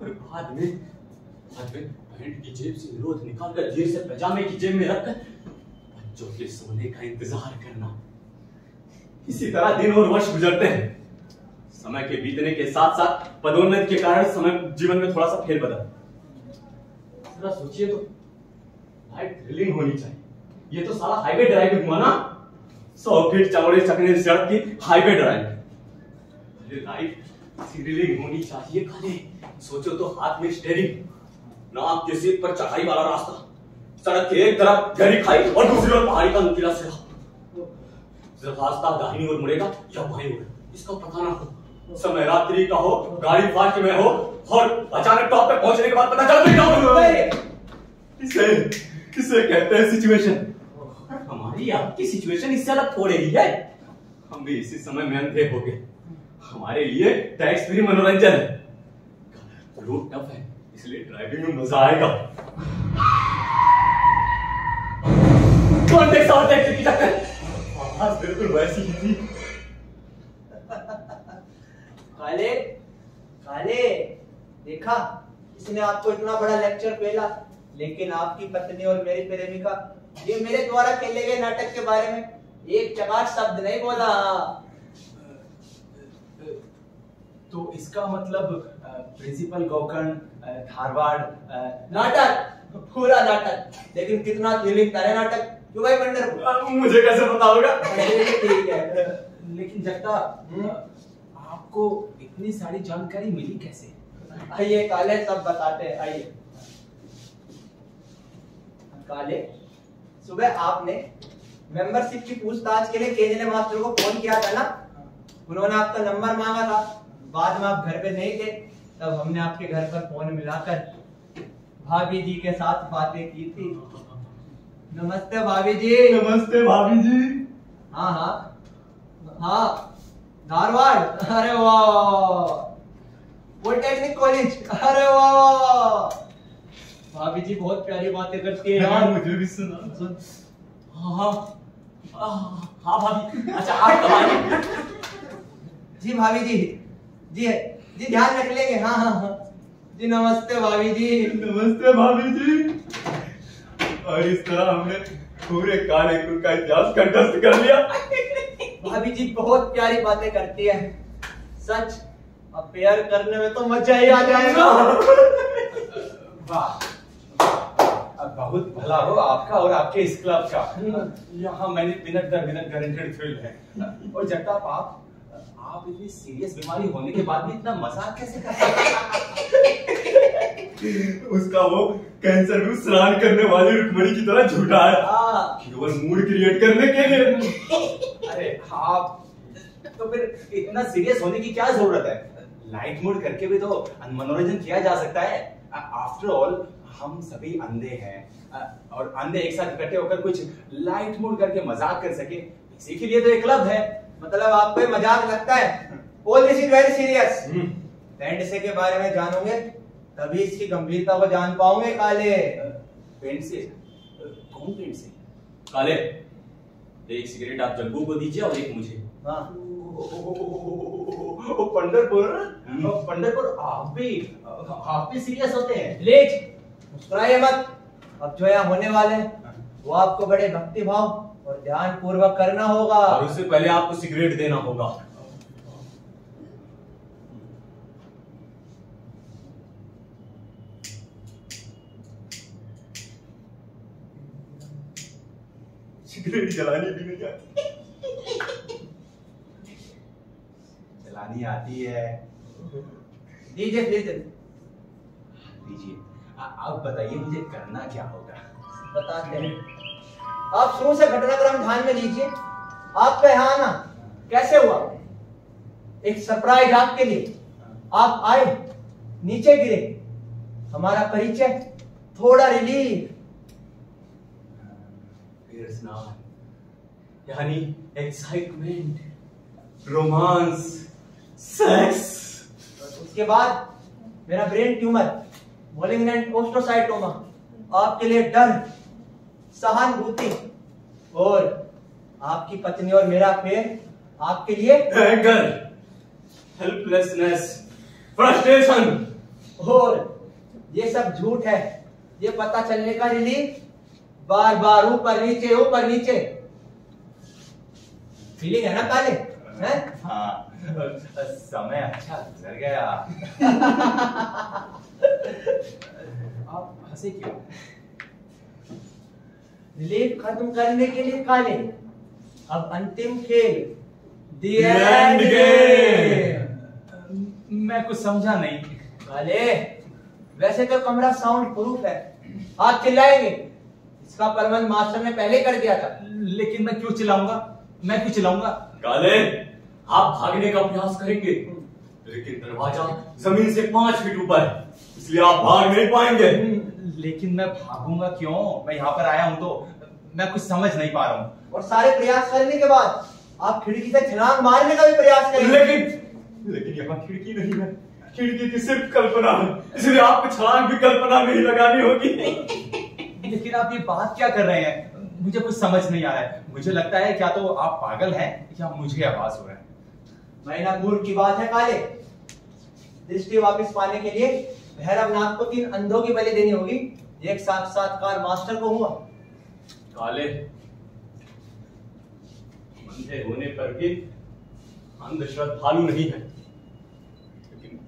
और बाद में पैंट की जेब से विरोध निकालकर धीरे से पैजामे की जेब में रखकर बच्चों के सोने का इंतजार करना। इसी तरह दिन और वर्ष गुजरते हैं। समय के बीतने के साथ साथ पदोन्नति के कारण समय जीवन में थोड़ा सा फेरबदल। जरा सोचिए तो, लाइफ थ्रिलिंग होनी चाहिए। ये तो साला हाईवे ड्राइविंग हुआ ना। 100 फीट चौड़े चकने सड़क की हाईवे ड्राइविंग। लाइफ थ्रिलिंग होनी चाहिए काले। सोचो तो, हाथ में स्टीयरिंग, नाक के सीट पर चढ़ाई वाला रास्ता, सड़क के एक तरफ गहरी खाई और दूसरी ओर पहाड़ी का नुकीला सिरा। रास्ता दाहिनी ओर मुड़ेगा या बाईं ओर, इसका पता ना हो। समय रात्रि का हो, गाड़ी फास्ट में हो और अचानक टॉप पे पहुंचने के बाद पता चल किसे कहते हैं सिचुएशन। हमारी आपकी सिचुएशन इससे अलग थोड़ी ही है। हम भी इसी समय में अंधे हो गए। हमारे लिए टैक्स फ्री मनोरंजन है। रोड टफ है, इसलिए ड्राइविंग में मजा आएगा। कौन देख साथ टैक्सी की टक्कर? आवाज बिल्कुल वैसी ही थी। काले, काले, देखा, इसने आपको इतना बड़ा लेक्चर पेला, लेकिन आपकी पत्नी और मेरी प्रेमिका ये मेरे द्वारा खेले गए नाटक के बारे में एक चकाट शब्द नहीं बोला। तो इसका मतलब प्रिंसिपल गोकर्ण, धारवाड़, नाटक, पूरा नाटक। लेकिन कितना थ्रिलिंग था रे नाटक, क्यों भाई पंढरपुर? मुझे कैसे पता होगा? ठीक है। लेकिन जगता, आपको इतनी सारी जानकारी मिली कैसे? आइए काले, सब बताते हैं, आइए। काले, सुबह आपने मेंबरशिप की पूछताछ के लिए केजले मास्टर को फोन किया था ना? उन्होंने आपका नंबर मांगा था। बाद में आप घर पे नहीं थे, तब हमने आपके घर पर फोन मिलाकर भाभी जी के साथ बातें की थी। नमस्ते भाभी जी। नमस्ते भाभी जी। हाँ हाँ हाँ, धारवाड़, अरे वाह। पॉलिटेक्निक कॉलेज, अरे वाह। भाभी जी बहुत प्यारी बातें करती है यार। मुझे भी सुना। हाँ हाँ भाभी। अच्छा आप कब आए? जी भाभी जी, जी जी ध्यान रख लेंगे। हाँ हाँ हाँ जी, नमस्ते भाभी जी। नमस्ते भाभी जी। और इस तरह हमने पूरे कालेपुर का इतिहास कंठस्थ कर लिया। भाभी जी बहुत प्यारी बातें करती है, सच। अब प्यार करने में तो मजा ही आ जाएगा। वाह, बहुत भला हो आपका और आपके इस क्लब का। यहाँ मैंने मिनट दर मिनट गारंटेड थ्रिल है। और जगताप, आप इतनी सीरियस बीमारी होने के बाद भी इतना मजाक कैसे कर सकते? उसका वो कैंसर में स्नान करने वाली रुक्मणी की तरह झूठा है, हाँ। केवल मूड क्रिएट करने के लिए। अरे आप तो फिर इतना सीरियस होने की क्या जरूरत है? लाइट मूड करके भी तो मनोरंजन किया जा सकता है। आफ्टर ऑल हम सभी अंधे हैं, और अंधे एक साथ इकट्ठे होकर कुछ लाइट मूड करके मजाक कर सके, इसी के लिए तो एक क्लब है। मतलब आपको ये मजाक लगता है? All this is very serious. Paint से के बारे में जानोगे तभी इसकी गंभीरता को जान पाओगे काले। पेंट से? कौन पेंट से? काले, एक सिगरेट आप जग्गू को दीजिए और एक मुझे। हाँ। पंढरपुर, आप भी सीरियस होते हैं? प्लीज मुस्कुराइए मत। अब जो यहाँ होने वाले हैं वो आपको बड़े भक्ति भाव और ध्यान पूर्वक करना होगा। और उससे पहले आपको सिगरेट देना होगा। सिगरेट जलानी भी नहीं आती। चलानी आती है। दीजिए प्लीज। दीजिए। आप बताइए मुझे करना क्या होगा? बताते हैं। आप शुरू से घटनाक्रम ध्यान में लीजिए। आपका यहाँ आना कैसे हुआ? एक सरप्राइज आपके लिए। आप आए, नीचे गिरे, हमारा परिचय, थोड़ा रिलीफ, फिर स्नान, यानी एक्साइटमेंट, रोमांस, सेक्स। उसके बाद मेरा ब्रेन ट्यूमर, मॉलिग्नेंट ओस्टोसाइटोमा, आपके लिए डर, सहानुभूति, और आपकी पत्नी और मेरा फेर आपके लिए एंगर, हेल्पलेसनेस, फ्रस्ट्रेशन। और ये सब झूठ है। ये पता चलने का रिलीफ, बार बार ऊपर नीचे। फीलिंग है ना काले? हैं? हाँ, समय अच्छा गुजर गया। आप हंसे क्यों? रिलीफ खत्म करने के लिए काले, अब अंतिम खेल, The end End game। मैं कुछ समझा नहीं। काले, वैसे तो कमरा साउंड प्रूफ है, आप चिल्लाएंगे, इसका प्रबंध मास्टर ने पहले कर दिया था। लेकिन मैं क्यों चिल्लाऊंगा? काले, आप भागने का प्रयास करेंगे, लेकिन दरवाजा जमीन से 5 फीट ऊपर है, इसलिए आप भाग नहीं पाएंगे। लेकिन मैं भागूंगा क्यों? मैं यहाँ पर आया हूँ तो मैं कुछ समझ नहीं पा रहा हूँ। और सारे प्रयास करने के बाद आप खिड़की से छलांग मारने का भी प्रयास करेंगे। लेकिन यहाँ खिड़की नहीं है, खिड़की की सिर्फ कल्पना है, इसलिए आपको छलांग भी कल्पना में ही लगानी होगी। लेकिन आप ये बात क्या कर रहे हैं? मुझे कुछ समझ नहीं आ रहा है। मुझे लगता है क्या तो आप पागल हैं या मुझे आभास हो रहा है। मैनापुर की बात है काले, दृष्टि वापस पाने के लिए भैरवनाथ को 3 अंधों की बलि देनी होगी। एक साक्षात्कार मास्टर को हुआ। काले, अंधे होने पर भी अंध श्रद्धालु नहीं है,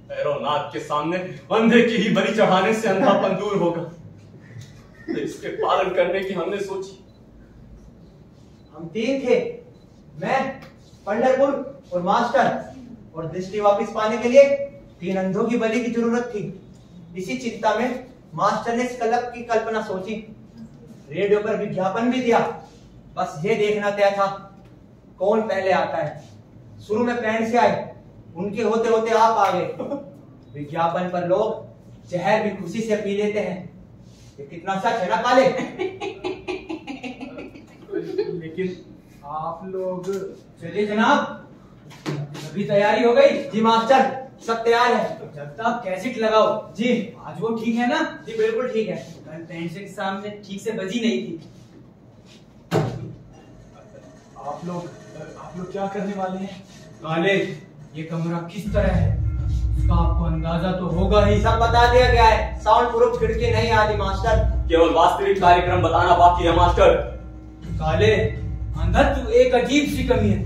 भैरवनाथ के सामने अंधे की ही बलि चढ़ाने से अंधापन दूर होगा, तो इसके पालन करने की हमने सोची। हम 3 थे, मैं, पंढरपुर और मास्टर, और दृष्टि वापस पाने के लिए 3 अंधों की बलि की जरूरत थी। इसी चिंता में मास्टर ने इस क्लब की कल्पना सोची, रेडियो पर विज्ञापन भी दिया। बस ये देखना तय था कौन पहले आता है। शुरू में पेड़ से आए, उनके होते होते आप आ गए। विज्ञापन पर लोग जहर भी खुशी से पी लेते हैं, ये कितना सच है ना काले? लेकिन आप लोग। चलिए जनाब, अभी तैयारी हो गई? जी मास्टर, सब तैयार है। जब तक कैसेट लगाओ। जी आज वो ठीक है ना? जी बिल्कुल ठीक है। कल पेंट से के सामने ठीक से बजी नहीं थी। आप लोग क्या करने वाले हैं? काले, ये कमरा किस तरह है इसका आपको अंदाजा तो होगा ही। सब बता दिया गया है, साउंड प्रूफ खिड़की नहीं आती मास्टर। केवल वास्तविक कार्यक्रम बताना बाकी है मास्टर। काले, अंधत्व एक अजीब सी कमी है।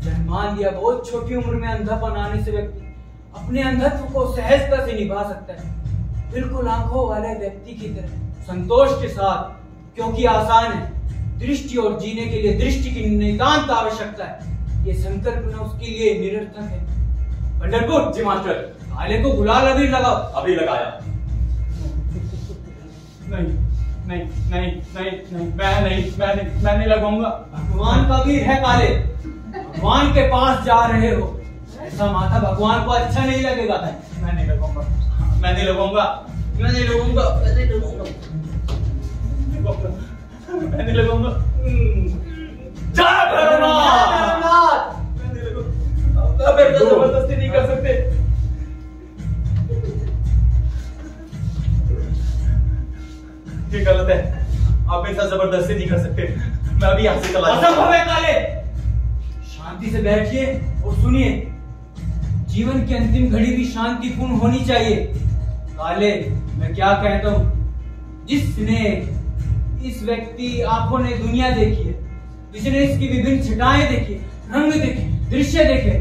जन्मान दिया बहुत छोटी उम्र में अंधापन आने से व्यक्ति अपने अंधत्व को सहजता से निभा सकता है, बिल्कुल आंखों वाले व्यक्ति की तरह, संतोष के साथ, क्योंकि आसान है। दृष्टि और जीने के लिए दृष्टि की नितांत आवश्यकता है। ये संकल्पना उसके लिए निरर्थक है। पंढरपुर। जी मास्टर। काले को गुलाल अबीर लगाओ। अभी लगाया। नहीं, मैं नहीं लगाऊंगा। भगवान का वीर है काले, भगवान के पास जा रहे हो, ऐसा माथा भगवान को अच्छा नहीं लगेगा। मैं नहीं लगाऊंगा। जय भैरवनाथ। जबरदस्ती नहीं कर सकते। ये गलत है, आप मेरे साथ जबरदस्ती नहीं कर सकते। मैं अभी यहाँ से चला जाऊंगा। असंभव है काले। शांति से बैठिए और सुनिए। जीवन की अंतिम घड़ी भी शांतिपूर्ण होनी चाहिए। काले, मैं क्या कहता हूँ, जिसने इस व्यक्ति आंखों ने दुनिया देखी है, जिसने इसकी विभिन्न छटाएं देखी, रंग देखे, दृश्य देखे,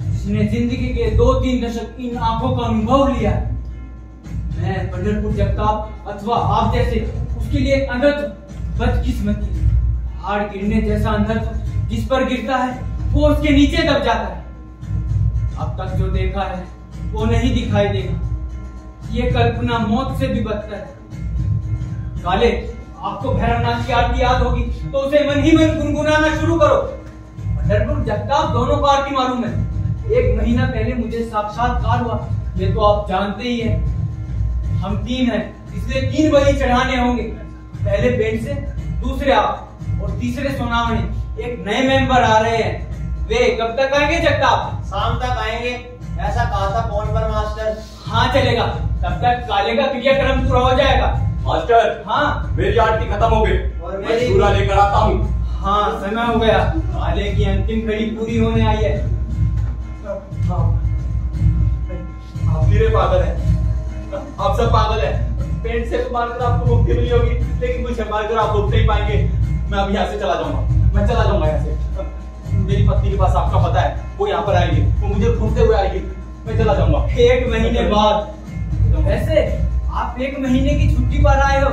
जिसने जिंदगी के 2-3 दशक इन आंखों का अनुभव लिया, मैं पंढरपुर जगताप अथवा आप जैसे उसके लिए अंधत्व बदकिस्मती, हाड़ गिरने जैसा अंधत्व जिस पर गिरता है वो उसके नीचे दब जाता है। अब तक जो देखा है वो नहीं दिखाई देगा। ये कल्पना मौत से भी बदतर है। काले, आपको भैरवनाथ की आरती याद होगी तो उसे मन ही मन गुनगुनाना शुरू करो। पंढरपुर जगताप दोनों को आरती मालूम है। 1 महीना पहले मुझे साक्षात्कार हुआ, ये तो आप जानते ही हैं। हम 3 हैं, इसलिए 3 बलि चढ़ाने होंगे। पहले बेंड से, दूसरे आप और तीसरे सोनावणी। एक नए मेंबर आ रहे हैं, वे कब तक आएंगे जगताप? शाम तक आएंगे, ऐसा कहा था फोन पर मास्टर। हाँ चलेगा, तब तक काले का क्रियाक्रम पूरा हो जाएगा। मास्टर। हाँ, मेरी आरती खत्म हो गई और मैं मेरी चूरा लेकर आता हूँ। हाँ समय हो गया, काले की अंतिम घड़ी पूरी होने आई है। आप धीरे पागल है, आप सब पागल है। पेंट से मारकर आपको मुक्ति मिली होगी, लेकिन मुझे मारकर आप रुक नहीं पाएंगे। मैं अब यहाँ से चला जाऊंगा, मैं चला जाऊंगा यहाँ से। मेरी पत्नी के पास आपका पता है, वो यहाँ पर आएगी, वो मुझे ढूंढते हुए आएगी। मैं चला जाऊंगा 1 महीने बाद। वैसे आप 1 महीने की छुट्टी पर आए हो,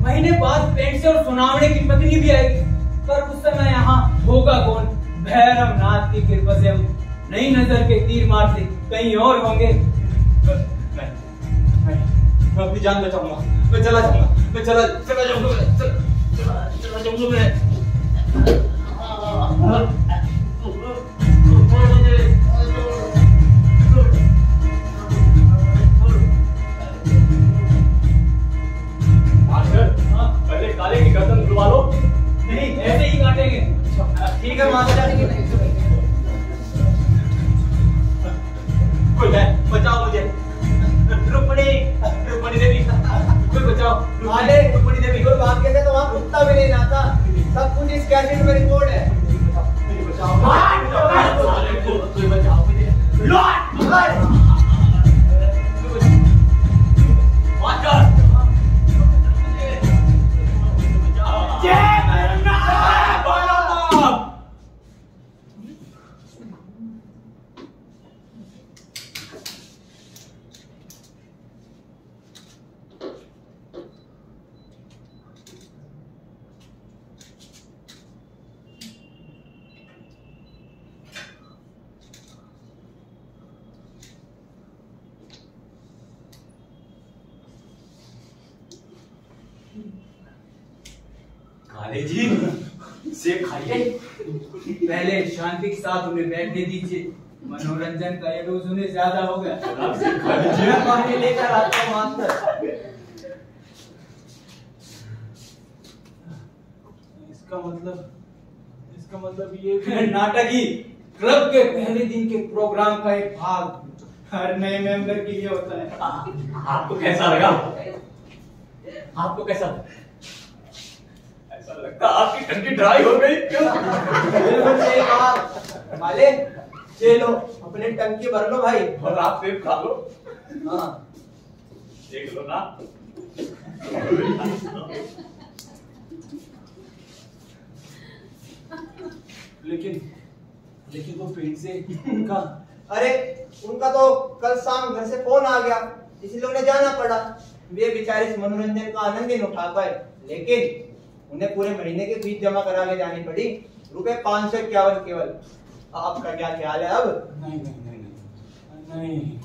महीने बाद पेंट से और सुनावने की पत्नी भी आएगी, पर उस समय यहाँ होगा कौन? भैरवनाथ की कृपा से हम नई नजर के तीर मारते कहीं और होंगे। नहीं, मैं अपनी जान बचाऊंगा। मैं चला जाऊंगा, मैं चला जाऊंगा, चला जाऊंगा मैं। पहले काले की गर्दन खुलवा लो। नहीं, ऐसे ही काटेंगे। ठीक है मास्टर। कोई है, बचाओ मुझे। रुक्मणी देवी, कोई बचाओ। रुक्मणी देवी को भाग्य से तो वहाँ कुत्ता भी नहीं आता। सब कुछ इस कैसेट में रिकॉर्ड है। बचाओ, कोई बचाओ मुझे। काले जी सेब खाइए। पहले शांति के साथ उन्हें बैठने दीजिए, मनोरंजन का ये डोज उन्हें ज्यादा हो गया। आप सेब खा लीजिए। मैं पानी लेकर आता हूँ मास्टर। इसका मतलब ये नाटक ही क्लब के पहले दिन के प्रोग्राम का एक भाग हर नए मेंबर के लिए होता है। आपको कैसा लगा? आपको कैसा लगा? ऐसा लगता आपकी टंकी ड्राई हो गई क्यों? बिल्कुल सही कहा माले। चलो अपने टंकी भर लो भाई। और आप सेब खा लो। हाँ देख लो ना। लेकिन वो पेट से उनका अरे उनका तो कल शाम घर से फोन आ गया, इसलिए उन्हें जाना पड़ा। वे बेचारे इस मनोरंजन का आनंद ही न उठा पाए, लेकिन उन्हें पूरे महीने की फीस जमा करा के जानी पड़ी, ₹551 केवल। आपका क्या ख्याल है अब? नहीं,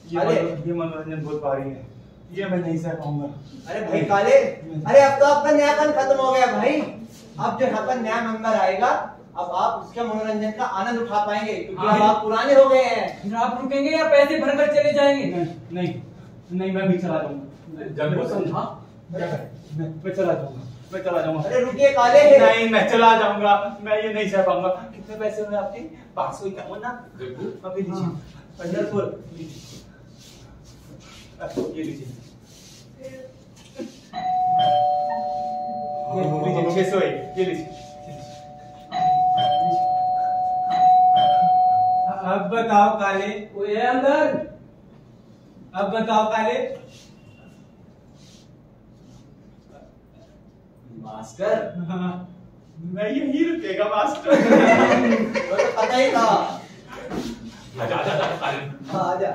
ये मनोरंजन बहुत भारी है, ये मैं नहीं सह पाऊंगा। अरे भाई काले, अरे अब तो आपका नयापन खत्म हो गया भाई। अब जो यहाँ पर नया मेंबर आएगा, अब आप उसके मनोरंजन का आनंद उठा पाएंगे, क्योंकि अब आप पुराने हो गए हैं। फिर आप रुकेंगे या पैसे भरकर चले जाएंगे? नहीं, मैं भी चला जाऊंगा। जब वो समझा मैं चला जाऊंगा। अरे रुकिए काले। नहीं, मैं चला जाऊंगा, मैं ये नहीं सह पाऊंगा। कितने पैसे हुए आपके? 551 ना? अभी लीजिए। पंढरपुर ये लीजिए। लीजिए 601, ये लीजिए। अब बताओ काले, कोई है अंदर? अब बताओ काले। मास्टर हाँ, मैं यही रुकेगा मास्टर। वो तो पता ही था। आजा हाँ आजा।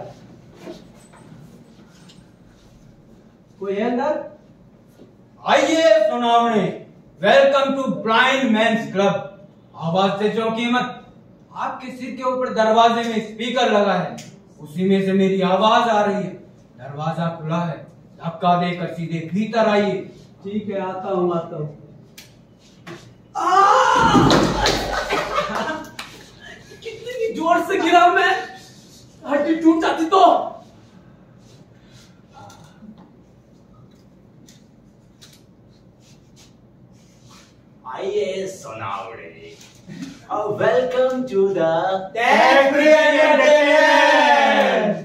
कोई है अंदर? आइए Sunavane, welcome to blind men's club. आवाज से चौंकिए मत, आपके सिर के ऊपर दरवाजे में स्पीकर लगा है, उसी में से मेरी आवाज आ रही है। दरवाजा खुला है, धक्का देकर सीधे भीतर आइए। ठीक है, आता हूँ। कितनी जोर से गिरा मैं, हड्डी टूट जाती तो। आइए Sunawade, welcome to the Tech Free Entertainment।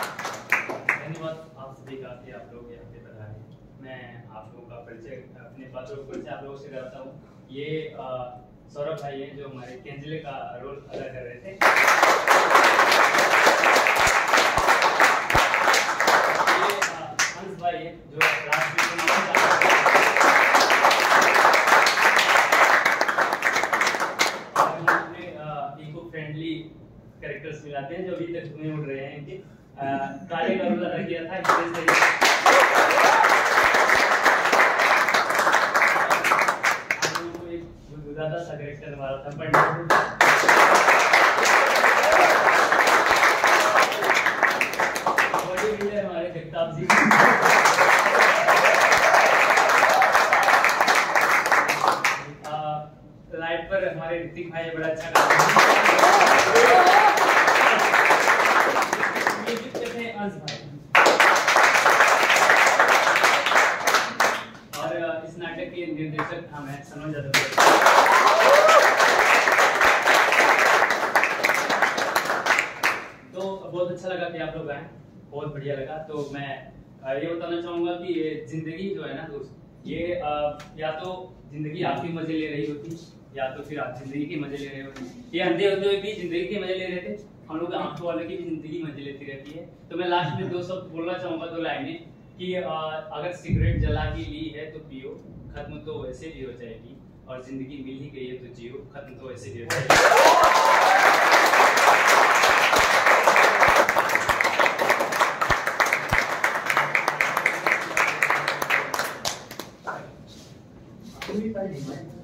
धन्यवाद आप सभी का कि आप लोग यहाँ पे पधारे। मैं आप लोगों का परिचय अपने बातों का परिचय आप लोगों से कराता हूँ। ये सौरभ भाई हैं जो हमारे केंजले का रोल अदा कर रहे थे। ये हंस भाई हैं जो लास्ट में इको फ्रेंडली कैरेक्टर्स मिलाते हैं जो अभी तक धुएं उड़ रहे हैं इनके। काले का रोल अदा किया था हितेश ने। आप लोगों को एक गुदगुदाता सा कैरेक्टर हमारा था पंडित। बॉडी बिल्डर हमारे जगताप जी। लाइट पर हमारे ऋतिक भाई बड़ा अच्छा काम कर अंश भाई। और इस नाटक के निर्देशक हम हैं सनोज यादव। तो बहुत अच्छा लगा कि आप लोग आए, बहुत बढ़िया लगा। तो मैं ये बताना चाहूंगा कि ये जिंदगी जो है ना दोस्त, ये या तो जिंदगी आपकी मजे ले रही होती या तो फिर आप जिंदगी के मजे ले रहे होते। ये अंधे होते हुए भी जिंदगी के मजे ले रहे थे, हम लोग आंखों वालों की भी जिंदगी मजे लेती रहती है। तो मैं लास्ट में 2 शब्द बोलना चाहूंगा, 2 लाइनें कि अगर सिगरेट जला के ली है तो पियो, खत्म तो वैसे भी हो जाएगी, और जिंदगी मिल ही गई है तो जियो, खत्म तो वैसे भी हो जाएगी। भी पढ़ नहीं पाए।